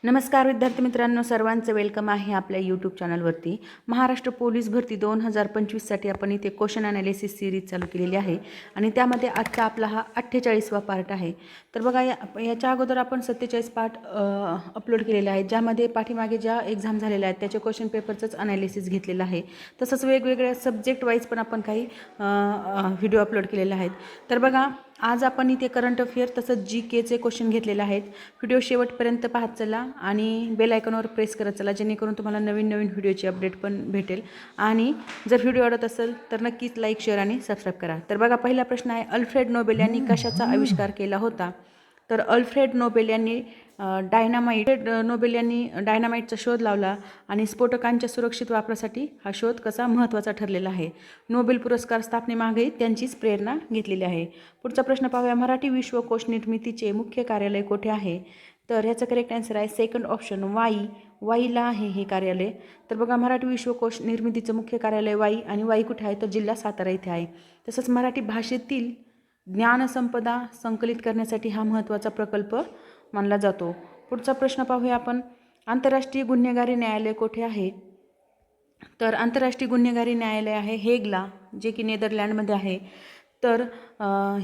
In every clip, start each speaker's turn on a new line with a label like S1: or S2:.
S1: नमस्कार विद्यार्थी मित्रांनो, सर्वांचं वेलकम आहे आपल्या यूट्यूब चॅनलवरती. महाराष्ट्र पोलीस भरती 2025साठी आपण इथे क्वेश्चन ॲनालिसिस सिरीज चालू केलेली आहे आणि त्यामध्ये आजचा आपला हा 48वा पार्ट आहे. तर बघा, याच्या अगोदर आपण 47 पार्ट अपलोड केलेले आहेत, ज्यामध्ये पाठीमागे ज्या एक्झाम झालेल्या आहेत त्याचे क्वेश्चन पेपरचंच ॲनालिसिस घेतलेलं आहे. तसंच वेगवेगळ्या सब्जेक्ट वाईज पण आपण काही व्हिडिओ अपलोड केलेले आहेत. तर बघा, आज आपण इथे करंट अफेअर तसंच GKचे क्वेश्चन घेतलेले आहेत. व्हिडिओ शेवटपर्यंत पाहत चला आणि बेल आयकॉनवर प्रेस करत चला, जेणेकरून तुम्हाला नवीन नवीन व्हिडिओची अपडेट पण भेटेल. आणि जर व्हिडिओ आवडत असेल तर नक्कीच लाईक, शेअर आणि सबस्क्राईब करा. तर बघा, पहिला प्रश्न आहे, अल्फ्रेड नोबेल यांनी कशाचा आविष्कार केला होता? तर अल्फ्रेड नोबेल यांनी डायनामाईटचा शोध लावला आणि स्फोटकांच्या सुरक्षित वापरासाठी हा शोध कसा महत्त्वाचा ठरलेला आहे. नोबेल पुरस्कार स्थापनेमागे त्यांचीच प्रेरणा घेतलेली आहे. पुढचा प्रश्न पाहूया, मराठी विश्वकोश निर्मितीचे मुख्य कार्यालय कोठे आहे? तर ह्याचं करेक्ट आन्सर आहे सेकंड ऑप्शन, वाईला आहे हे कार्यालय. तर बघा, मराठी विश्वकोश निर्मितीचं मुख्य कार्यालय वाई, आणि वाई कुठे आहे तर जिल्हा सातारा इथे आहे. तसंच मराठी भाषेतील ज्ञानसंपदा संकलित करण्यासाठी हा महत्त्वाचा प्रकल्प मानला जातो. पुढचा प्रश्न पाहूया आपण, आंतरराष्ट्रीय गुन्हेगारी न्यायालय कोठे आहे? तर आंतरराष्ट्रीय गुन्हेगारी न्यायालय आहे हेगला, जे की नेदरलँडमध्ये आहे. तर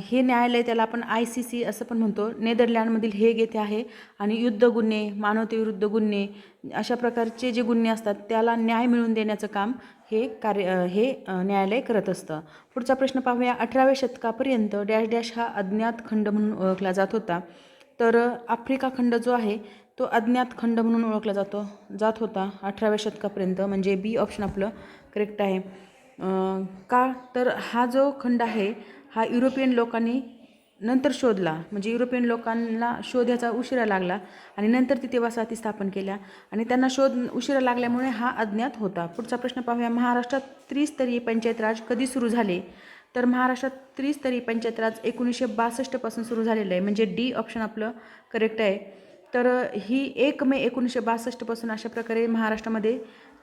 S1: हे न्यायालय, त्याला आपण ICC असं पण म्हणतो, नेदरलँडमधील हेग येथे आहे. आणि युद्ध गुन्हे, मानवतेविरुद्ध गुन्हे, अशा प्रकारचे जे गुन्हे असतात त्याला न्याय मिळवून देण्याचं काम हे न्यायालय करत असतं. पुढचा प्रश्न पाहूया, 18व्या शतकापर्यंत डॅश डॅश हा अज्ञात खंड म्हणून ओळखला जात होता. तर आफ्रिका खंड जो आहे तो अज्ञात खंड म्हणून ओळखला जात होता 18व्या शतकापर्यंत, म्हणजे बी ऑप्शन आपलं करेक्ट आहे. का तर हा जो खंड आहे हा युरोपियन लोकांनी नंतर शोधला, म्हणजे युरोपियन लोकांना शोध ह्याचा उशिरा लागला आणि नंतर तिथे वसाहती स्थापन केल्या आणि त्यांना शोध उशिरा लागल्यामुळे हा अज्ञात होता. पुढचा प्रश्न पाहूया, महाराष्ट्रात त्रिस्तरीय पंचायत राज कधी सुरू झाले? तर महाराष्ट्रात त्रिस्तरीय पंचायत राज 1962 पासून सुरू झालेलं आहे, म्हणजे डी ऑप्शन आपलं करेक्ट आहे. तर ही 1 मे 1962 पासून अशा प्रकारे महाराष्ट्रामध्ये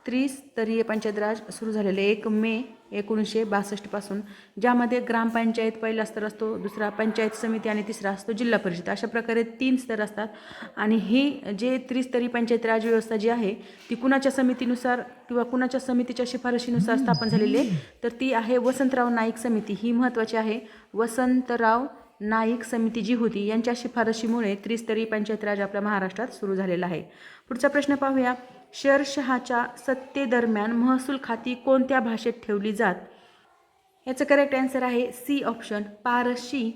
S1: त्रिस्तरीय पंचायत राज सुरू झालेले 1 मे 1962 पासून, ज्यामध्ये ग्रामपंचायत पहिला स्तर असतो, दुसरा पंचायत समिती आणि तिसरा असतो जिल्हा परिषद. अशा प्रकारे 3 स्तर असतात. आणि ही जे त्रिस्तरीय पंचायत राज व्यवस्था जी आहे ती कुणाच्या समितीनुसार किंवा कुणाच्या समितीच्या शिफारशीनुसार स्थापन झालेली आहे? तर ती आहे वसंतराव नाईक समिती. ही महत्त्वाची आहे. वसंतराव नाईक समिती जी होती यांच्या शिफारशीमुळे त्रिस्तरीय पंचायत राज आपल्या महाराष्ट्रात सुरू झालेला आहे. पुढचा प्रश्न पाहूया, शेरशहाच्या सत्तेदरम्यान महसूल खाती कोणत्या भाषेत ठेवली जात? याचं करेक्ट आन्सर आहे सी ऑप्शन, पारशी.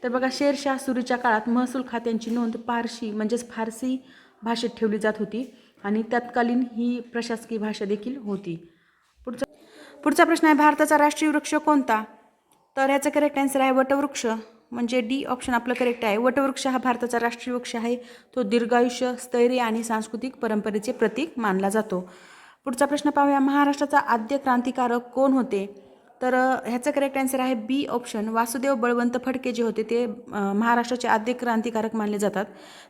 S1: तर बघा, शेरशाह सुरूच्या काळात महसूल खात्यांची नोंद पारशी म्हणजेच फारसी भाषेत ठेवली जात होती आणि तत्कालीन ही प्रशासकीय भाषा देखील होती. पुढचा प्रश्न आहे, भारताचा राष्ट्रीय वृक्ष कोणता? तर ह्याचं करेक्ट आन्सर आहे वटवृक्ष, म्हणजे डी ऑप्शन आपलं करेक्ट आहे. वटवृक्ष हा भारताचा राष्ट्रीय वृक्ष आहे. तो दीर्घायुष्य, स्थैर्य आणि सांस्कृतिक परंपरेचे प्रतीक मानला जातो. पुढचा प्रश्न पाहूया, महाराष्ट्राचा आद्य क्रांतिकारक कोण होते? तर ह्याचं करेक्ट आन्सर आहे बी ऑप्शन, वासुदेव बळवंत फडके जे होते ते महाराष्ट्राचे आद्य क्रांतिकारक मानले जातात.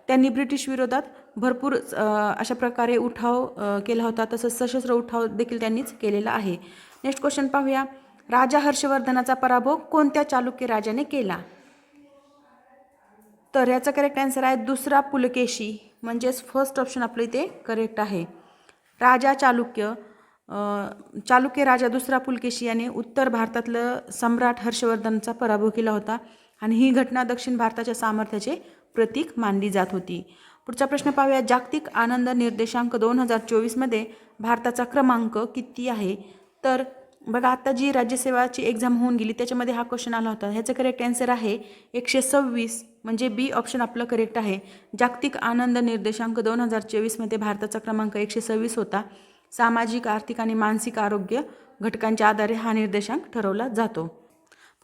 S1: त्यांनी ब्रिटिश विरोधात भरपूर अशा प्रकारे उठाव केला होता, तसंच सशस्त्र उठाव देखील त्यांनीच केलेला आहे. नेक्स्ट क्वेश्चन पाहूया, राजा हर्षवर्धनाचा पराभव कोणत्या चालुक्य राजाने केला? तर ह्याचा करेक्ट आन्सर आहे दुसरा पुलकेशी, म्हणजेच फर्स्ट ऑप्शन आपलं इथे करेक्ट आहे. राजा चालुक्य राजा दुसरा पुलकेशी याने उत्तर भारतातलं सम्राट हर्षवर्धनचा पराभव केला होता आणि ही घटना दक्षिण भारताच्या सामर्थ्याचे प्रतीक मानली जात होती. पुढचा प्रश्न पाहूया, जागतिक आनंद निर्देशांक 2024मध्ये भारताचा क्रमांक किती आहे? तर बघा, आता जी राज्यसेवाची एक्झाम होऊन गेली त्याच्यामध्ये हा क्वेश्चन आला होता. ह्याचं करेक्ट आन्सर आहे 126, म्हणजे बी ऑप्शन आपलं करेक्ट आहे. जागतिक आनंद निर्देशांक 2024मध्ये भारताचा क्रमांक 126 होता. सामाजिक, आर्थिक आणि मानसिक आरोग्य घटकांच्या आधारे हा निर्देशांक ठरवला जातो.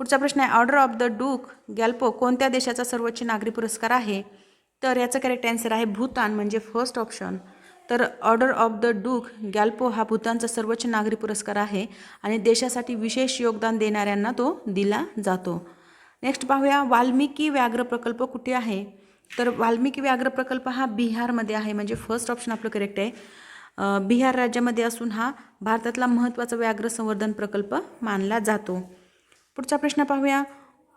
S1: पुढचा प्रश्न आहे, ऑर्डर ऑफ द डूक गॅल्पो कोणत्या देशाचा सर्वोच्च नागरी पुरस्कार आहे? तर याचं करेक्ट आन्सर आहे भूतान, म्हणजे फर्स्ट ऑप्शन. तर ऑर्डर ऑफ द डूक गॅल्पो हा भूतानचा सर्वोच्च नागरी पुरस्कार आहे आणि देशासाठी विशेष योगदान देणाऱ्यांना तो दिला जातो. नेक्स्ट पाहूया, वाल्मिकी व्याघ्र प्रकल्प कुठे आहे? तर वाल्मिकी व्याघ्र प्रकल्प हा बिहारमध्ये आहे, म्हणजे फर्स्ट ऑप्शन आपलं करेक्ट आहे. बिहार राज्यामध्ये असून हा भारतातला महत्त्वाचा व्याघ्र संवर्धन प्रकल्प मानला जातो. पुढचा प्रश्न पाहूया,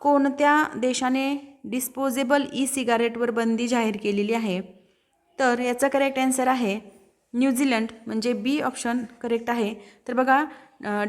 S1: कोणत्या देशाने डिस्पोजेबल ई सिगारेटवर बंदी जाहीर केलेली आहे? तर याचा करेक्ट आन्सर आहे न्यूझीलंड, म्हणजे बी ऑप्शन करेक्ट आहे. तर बघा,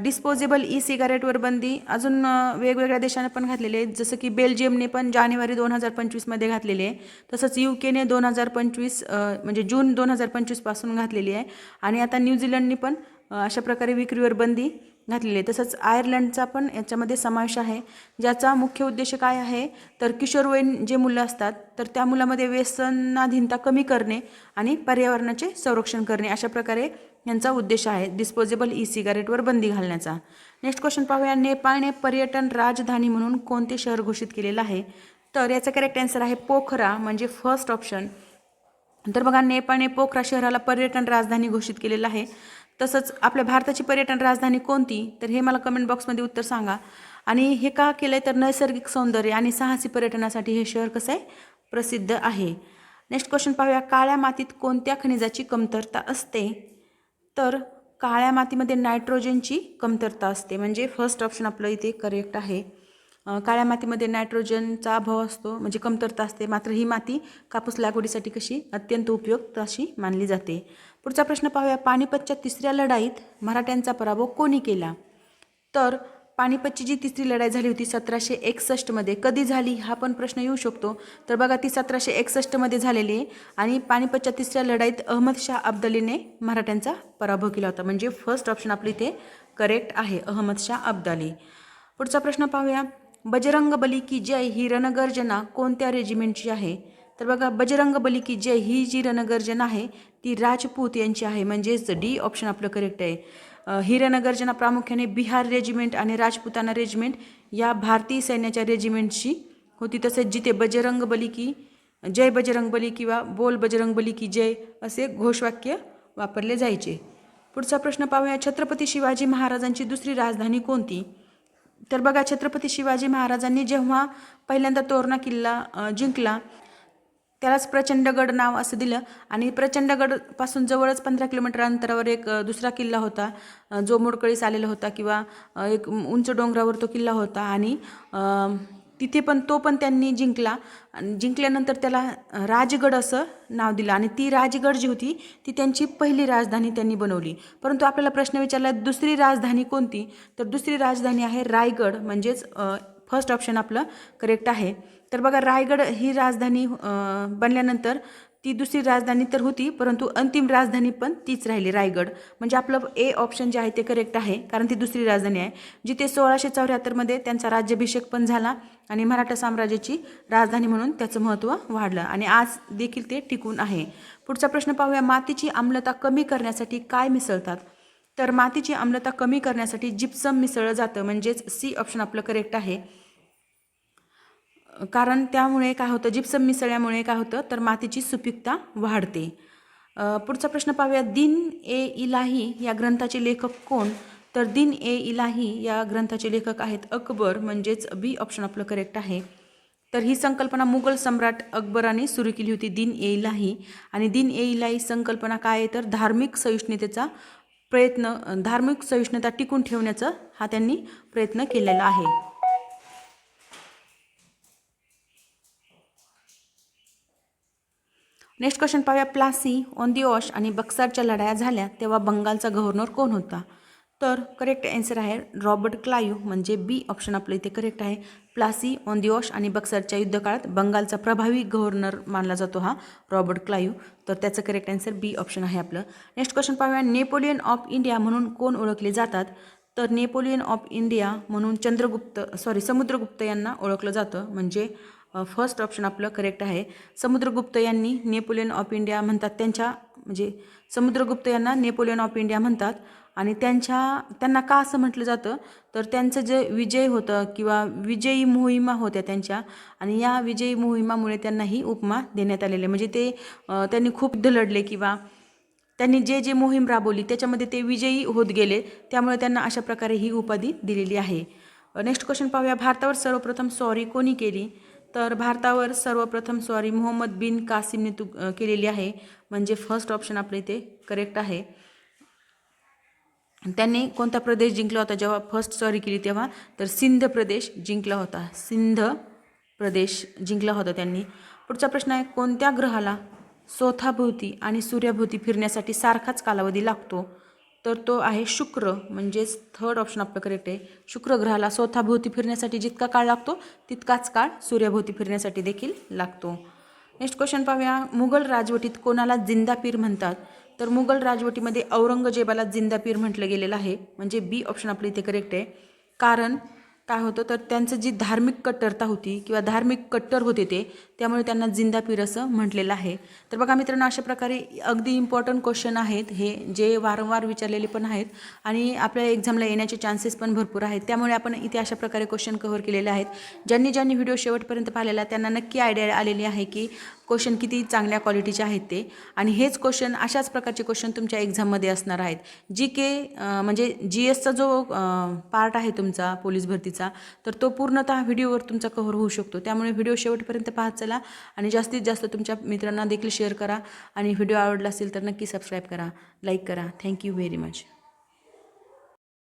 S1: डिस्पोजेबल ई सिगारेटवर बंदी अजून वेगवेगळ्या देशाने पण घातलेली आहे. जसं की बेल्जियमने पण जानेवारी 2025मध्ये घातलेली आहे. तसंच UKने 2025 म्हणजे जून 2025पासून घातलेली आहे. आणि आता न्यूझीलंडने पण अशा प्रकारे विक्रीवर बंदी घातलेली आहे. तसंच आयर्लंडचा पण याच्यामध्ये समावेश आहे, ज्याचा मुख्य उद्देश काय आहे तर किशोरवयीन जे मुलं असतात तर त्या मुलामध्ये व्यसनाधीनता कमी करणे आणि पर्यावरणाचे संरक्षण करणे, अशा प्रकारे यांचा उद्देश आहे डिस्पोजेबल ई सिगारेटवर बंदी घालण्याचा. नेक्स्ट क्वेश्चन पाहूया. नेपाळने पर्यटन राजधानी म्हणून कोणते शहर घोषित केलेलं आहे? तर याचा करेक्ट आन्सर आहे पोखरा, म्हणजे फर्स्ट ऑप्शन. तर बघा, नेपाळने पोखरा शहराला पर्यटन राजधानी घोषित केलेलं आहे. तसंच आपल्या भारताची पर्यटन राजधानी कोणती, तर हे मला कमेंट बॉक्समध्ये उत्तर सांगा. आणि हे का केलं आहे तर नैसर्गिक सौंदर्य आणि साहसी पर्यटनासाठी हे शहर कसं आहे प्रसिद्ध आहे. नेक्स्ट क्वेश्चन पाहूया. काळ्या मातीत कोणत्या खनिजाची कमतरता असते? तर काळ्या मातीमध्ये नायट्रोजनची कमतरता असते, म्हणजे फर्स्ट ऑप्शन आपलं इथे करेक्ट आहे. काळ्या मातीमध्ये नायट्रोजनचा अभाव असतो, म्हणजे कमतरता असते. मात्र ही माती कापूस लागवडीसाठी कशी अत्यंत उपयुक्त अशी मानली जाते. पुढचा प्रश्न पाहूया. पानिपतच्या तिसऱ्या लढाईत मराठ्यांचा पराभव कोणी केला? तर पानिपतची जी तिसरी लढाई झाली होती 1761मध्ये, कधी झाली हा पण प्रश्न येऊ शकतो. तर बघा, ती 1761मध्ये झालेली आहे. आणि पानिपतच्या तिसऱ्या लढाईत अहमदशाह अब्दालीने मराठ्यांचा पराभव केला होता, म्हणजे फर्स्ट ऑप्शन आपली इथे करेक्ट आहे, अहमदशाह अब्दाली. पुढचा प्रश्न पाहूया. बजरंग बली की जय ही रणगर्जना कोणत्या रेजिमेंटची आहे? तर बघा, बजरंग बली की जय ही जी रणगर्जना आहे ती राजपूत यांची आहे, म्हणजेच डी ऑप्शन आपलं करेक्ट आहे. ही रणगर्जना प्रामुख्याने बिहार रेजिमेंट आणि राजपुताना रेजिमेंट या भारतीय सैन्याच्या रेजिमेंटची होती. तसेच जिथे बजरंग बली की जय बजरंग बली किंवा बोल बजरंग बली की जय असे घोषवाक्य वापरले जायचे. पुढचा प्रश्न पाहूया. छत्रपती शिवाजी महाराजांची दुसरी राजधानी कोणती? तर बघा, छत्रपती शिवाजी महाराजांनी जेव्हा पहिल्यांदा तोरणा किल्ला जिंकला त्यालाच प्रचंडगड नाव असं दिलं. आणि प्रचंडगडपासून जवळच 15 किलोमीटर अंतरावर एक दुसरा किल्ला होता, जो मोडकळीस आलेला होता, किंवा एक उंच डोंगरावर तो किल्ला होता. आणि तिथे पण तो पण त्यांनी जिंकला. जिंकल्यानंतर त्याला राजगड असं नाव दिलं. आणि ती राजगड जी होती ती त्यांची पहिली राजधानी त्यांनी बनवली. परंतु आपल्याला प्रश्न विचारला दुसरी राजधानी कोणती, तर दुसरी राजधानी आहे रायगड, म्हणजेच फर्स्ट ऑप्शन आपलं करेक्ट आहे. तर बघा, रायगड ही राजधानी बनल्यानंतर ती दुसरी राजधानी तर होती, परंतु अंतिम राजधानी पण तीच राहिली, रायगड. म्हणजे आपलं ए ऑप्शन जे आहे ते करेक्ट आहे, कारण ती दुसरी राजधानी आहे, जिथे 1674मध्ये त्यांचा राज्याभिषेक पण झाला आणि मराठा साम्राज्याची राजधानी म्हणून त्याचं महत्त्व वाढलं आणि आज देखील ते टिकून आहे. पुढचा प्रश्न पाहूया. मातीची आम्लता कमी करण्यासाठी काय मिसळतात? तर मातीची आम्लता कमी करण्यासाठी जिप्सम मिसळलं जातं, म्हणजेच सी ऑप्शन आपलं करेक्ट आहे. कारण त्यामुळे काय होतं, जिप्सम मिसळल्यामुळे काय होतं तर मातीची सुपीकता वाढते. पुढचा प्रश्न पाहूया. दिन ए इलाही या ग्रंथाचे लेखक कोण? तर दिन ए इलाही या ग्रंथाचे लेखक आहेत अकबर, म्हणजेच बी ऑप्शन आपलं करेक्ट आहे. तर ही संकल्पना मुघल सम्राट अकबराने सुरू केली होती, दिन ए इलाही. आणि दिन ए इलाही संकल्पना काय आहे तर धार्मिक सहिष्णुतेचा प्रयत्न, धार्मिक सहिष्णुता टिकून ठेवण्याचा हा त्यांनी प्रयत्न केलेला आहे. नेक्स्ट क्वेश्चन पाहूया. प्लासी ऑन दी वॉश आणि बक्सारच्या लढाया झाल्या तेव्हा बंगालचा गव्हर्नर कोण होता? तर करेक्ट आन्सर आहे रॉबर्ट क्लाइव्ह, म्हणजे बी ऑप्शन आपलं इथे करेक्ट आहे. प्लासी ऑन दी वॉश आणि बक्सारच्या युद्धकाळात बंगालचा प्रभावी गव्हर्नर मानला जातो हा रॉबर्ट क्लाइव्ह. तर त्याचं करेक्ट आन्सर बी ऑप्शन आहे आपलं. नेक्स्ट क्वेश्चन पाहूया. नेपोलियन ऑफ इंडिया म्हणून कोण ओळखले जातात? तर नेपोलियन ऑफ इंडिया म्हणून समुद्रगुप्त यांना ओळखलं जातं, म्हणजे फर्स्ट ऑप्शन आपलं करेक्ट आहे. समुद्रगुप्त यांनी नेपोलियन ऑफ इंडिया म्हणतात, म्हणजे समुद्रगुप्त यांना नेपोलियन ऑफ इंडिया म्हणतात. आणि त्यांना का असं म्हटलं जातं तर त्यांचं जे विजय होतं किंवा विजयी मोहिमा होत्या त्यांच्या, आणि या विजयी मोहिमामुळे त्यांना ही उपमा देण्यात आलेली आहे. म्हणजे त्यांनी खूप युद्ध लढले किंवा त्यांनी जे मोहीम राबवली त्याच्यामध्ये ते विजयी होत गेले, त्यामुळे त्यांना अशा प्रकारे ही उपाधी दिलेली आहे. नेक्स्ट क्वेश्चन पाहूया. भारतावर सर्वप्रथम स्वारी कोणी केली? तर भारतावर सर्वप्रथम स्वारी मोहम्मद बिन कासिमने केलेली आहे, म्हणजे फर्स्ट ऑप्शन आपल्या इथे करेक्ट आहे. त्यांनी कोणता प्रदेश जिंकला होता जेव्हा फर्स्ट स्वारी केली तेव्हा? तर सिंध प्रदेश जिंकला होता, सिंध प्रदेश जिंकला होता त्यांनी. पुढचा प्रश्न आहे. कोणत्या ग्रहाला स्वतःभोवती आणि सूर्याभोवती फिरण्यासाठी सारखाच कालावधी लागतो, तर तो आहे शुक्र. म्हणजेच थर्ड ऑप्शन आपलं करेक्ट आहे. शुक्र ग्रहाला स्वतःभोवती फिरण्यासाठी जितका काळ लागतो तितकाच काळ सूर्याभोवती फिरण्यासाठी देखील लागतो. नेक्स्ट क्वेश्चन पाहूया. मुघल राजवटीत कोणाला जिंदापीर म्हणतात? तर मुघल राजवटीमध्ये औरंगजेबाला जिंदापीर म्हटलं गेलेलं आहे. म्हणजे बी ऑप्शन आपलं इथे करेक्ट आहे. कारण काय होतं, तर त्यांचं जी धार्मिक कट्टरता होती किंवा धार्मिक कट्टर होते ते, त्यामुळे त्यांना जिंदापीर असं म्हटलेलं आहे. तर बघा मित्रांनो, अशा प्रकारे अगदी इम्पॉर्टंट क्वेश्चन आहेत हे, जे वारंवार विचारलेले पण आहेत आणि आपल्या एक्झामला येण्याचे चान्सेस पण भरपूर आहेत. त्यामुळे आपण इथे अशा प्रकारे क्वेश्चन कव्हर केलेले आहेत. ज्यांनी व्हिडिओ शेवटपर्यंत पाहिलेला त्यांना नक्की आयडिया आलेली आहे की क्वेश्चन किती चांगल्या क्वालिटीचे आहेत ते. आणि हेच क्वेश्चन, अशाच प्रकारचे क्वेश्चन तुमच्या एक्झाममध्ये असणार आहेत. GK म्हणजे GSचा जो पार्ट आहे तुमचा पोलीस भरतीचा, तर तो पूर्णतः व्हिडिओवर तुमचा कव्हर होऊ शकतो. त्यामुळे व्हिडिओ शेवटपर्यंत पाहत चला आणि जास्तीत जास्त तुमच्या मित्रांना देखील शेअर करा. आणि व्हिडिओ आवडला असेल तर नक्की सबस्क्राईब करा, लाईक करा. Thank you very much.